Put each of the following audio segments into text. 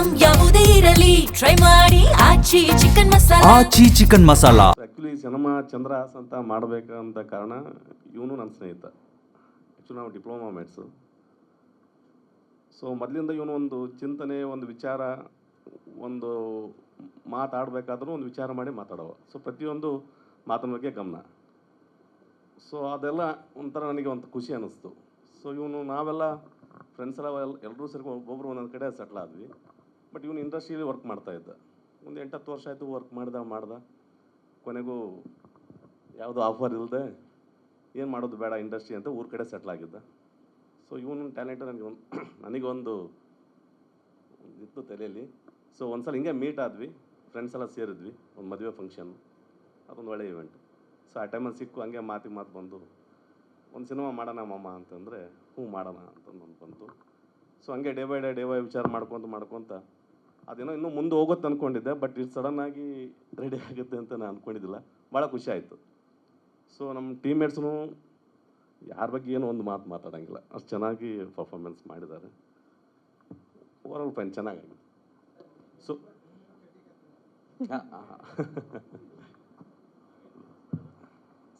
Item ಯಾವುದೇ ಇರಲಿ try ಮಾಡಿ Aachi chicken masala. Aachi chicken masala. Actually cinema Chandrahas ಅಂತ ಮಾಡಬೇಕಂತ ಕಾರಣ ಇವನು ನನ್ನ ಸ್ನೇಹಿತ. ಆ್ಯಕ್ಚುಲಿ ನಾವು ಡಿಪ್ಲೊಮಾ ಮೇಟ್ಸು. ಸೊ ಮೊದಲಿಂದ ಇವನು ಒಂದು ಚಿಂತನೆ, ಒಂದು ವಿಚಾರ, ಒಂದು ಮಾತಾಡಬೇಕಾದ್ರೂ ಒಂದು ವಿಚಾರ ಮಾಡಿ ಮಾತಾಡೋವ. ಸೊ ಪ್ರತಿಯೊಂದು ಮಾತಿನ ಬಗ್ಗೆ ಗಮನ. ಸೊ ಅದೆಲ್ಲ ಒಂಥರ ನನಗೆ ಒಂದು ಖುಷಿ ಅನ್ನಿಸ್ತು. ಸೊ ಇವನು ನಾವೆಲ್ಲ ಫ್ರೆಂಡ್ಸ್ ಎಲ್ಲ ಎಲ್ಲರೂ ಸೇರಿ ಒಬ್ಬೊಬ್ಬರು ಒಂದೊಂದು ಕಡೆ ಸೆಟ್ಲ್ ಆದ್ವಿ. ಬಟ್ ಇವನು ಇಂಡಸ್ಟ್ರಿಯಲ್ಲಿ ವರ್ಕ್ ಮಾಡ್ತಾಯಿದ್ದ. ಒಂದು 8-10 ವರ್ಷ ಆಯಿತು ವರ್ಕ್ ಮಾಡ್ದ. ಕೊನೆಗೂ ಯಾವುದೋ ಆಫರ್ ಇಲ್ಲದೆ ಏನು ಮಾಡೋದು ಬೇಡ ಇಂಡಸ್ಟ್ರಿ ಅಂತ ಊರ ಕಡೆ ಸೆಟ್ಲ್ ಆಗಿದ್ದ. ಸೊ ಇವನು ಟ್ಯಾಲೆಂಟ್ ನನಗೊಂದು ಇತ್ತು ತಲೆಯಲ್ಲಿ. ಸೊ ಒಂದು ಸಲ ಹಿಂಗೆ ಮೀಟ್ ಆದ್ವಿ, ಫ್ರೆಂಡ್ಸ್ ಎಲ್ಲ ಸೇರಿದ್ವಿ, ಒಂದು ಮದುವೆ ಫಂಕ್ಷನ್, ಅದೊಂದು ಒಳ್ಳೆ ಇವೆಂಟ್. ಸೊ ಆ ಟೈಮಲ್ಲಿ ಸಿಕ್ಕು, ಹಂಗೆ ಮಾತು ಬಂದು ಒಂದು ಸಿನಿಮಾ ಮಾಡೋಣ ಮಾಮ ಅಂತಂದರೆ ಹ್ಞೂ ಮಾಡೋಣ ಅಂತಂದು ಬಂತು. ಸೊ ಹಂಗೆ ಡೇ ಬೈ ವಿಚಾರ ಮಾಡ್ಕೊತ ಅದೇನೋ ಇನ್ನೂ ಮುಂದೆ ಹೋಗುತ್ತೆ ಅಂದ್ಕೊಂಡಿದ್ದೆ. ಬಟ್ ಇದು ಸಡನ್ನಾಗಿ ರೆಡಿ ಆಗುತ್ತೆ ಅಂತ ನಾನು ಅಂದ್ಕೊಂಡಿದ್ದಿಲ್ಲ. ಭಾಳ ಖುಷಿ ಆಯಿತು. ಸೊ ನಮ್ಮ ಟೀಮ್ಮೇಟ್ಸ್ನು ಯಾರ ಬಗ್ಗೆ ಏನೋ ಒಂದು ಮಾತಾಡೋಂಗಿಲ್ಲ, ಅಷ್ಟು ಚೆನ್ನಾಗಿ ಪರ್ಫಾರ್ಮೆನ್ಸ್ ಮಾಡಿದ್ದಾರೆ. ಓವರಾಲ್ ಫೈನ್, ಚೆನ್ನಾಗಿದೆ. ಸೊ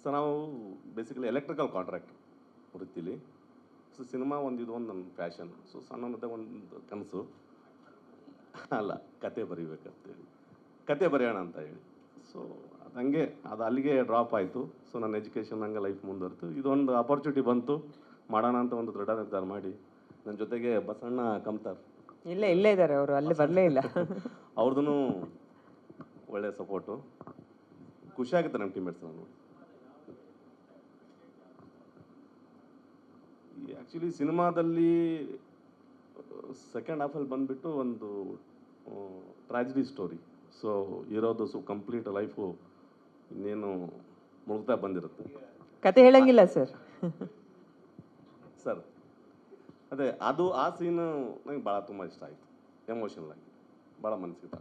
ಸೊ ನಾವು ಬೇಸಿಕಲಿ ಎಲೆಕ್ಟ್ರಿಕಲ್ ಕಾಂಟ್ರಾಕ್ಟ್ ವೃತ್ತಿಲಿ. ಸೊ ಸಿನಿಮಾ ಇದು ಒಂದು ನನ್ನ ಪ್ಯಾಷನ್. ಸೊ ಸಣ್ಣದ ಒಂದು ಕನಸು ಅಲ್ಲ, ಕತೆ ಬರೀಬೇಕಂತೇಳಿ, ಕತೆ ಬರೆಯೋಣ ಅಂತ ಹೇಳಿ. ಸೊ ಅದು ಹಂಗೆ ಅದು ಅಲ್ಲಿಗೆ ಡ್ರಾಪ್ ಆಯಿತು. ಸೊ ನನ್ನ ಎಜುಕೇಷನ್ ಹಂಗೆ ಲೈಫ್ ಮುಂದುವರೆತು. ಇದೊಂದು ಆಪರ್ಚುನಿಟಿ ಬಂತು, ಮಾಡೋಣ ಅಂತ ಒಂದು ದೃಢ ನಿರ್ಧಾರ ಮಾಡಿ ನನ್ನ ಜೊತೆಗೆ ಬಸಣ್ಣ ಕಮ್ತಾರ್ ಇಲ್ಲೇ ಇದ್ದಾರೆ, ಅವರು ಅಲ್ಲಿ ಬರಲೇ ಇಲ್ಲ. ಅವ್ರದ್ದು ಒಳ್ಳೆಯ ಸಪೋರ್ಟು. ಖುಷಿಯಾಗುತ್ತೆ ನಮ್ಮ ಟೀಮ್ಮೇಟ್ಸ್ ನಾನು. ಆ್ಯಕ್ಚುಲಿ ಸಿನಿಮಾದಲ್ಲಿ ಸೆಕೆಂಡ್ ಹಾಫಲ್ಲಿ ಬಂದುಬಿಟ್ಟು ಒಂದು ಟ್ರಾಜಿಡಿ ಸ್ಟೋರಿ. ಸೊ ಇರೋದು ಕಂಪ್ಲೀಟ್ ಲೈಫು ಇನ್ನೇನು ಮುಳುಗ್ತಾ ಬಂದಿರುತ್ತೆ. ಕತೆ ಹೇಳಂಗಿಲ್ಲ ಸರ್. ಸರ್ ಅದೇ ಅದು ಆ ಸೀನು ನನಗೆ ಭಾಳ ತುಂಬ ಇಷ್ಟ ಆಯಿತು. ಎಮೋಷನಲ್ ಆಗಿ ಭಾಳ ಮನಸ್ಸಿಗೆ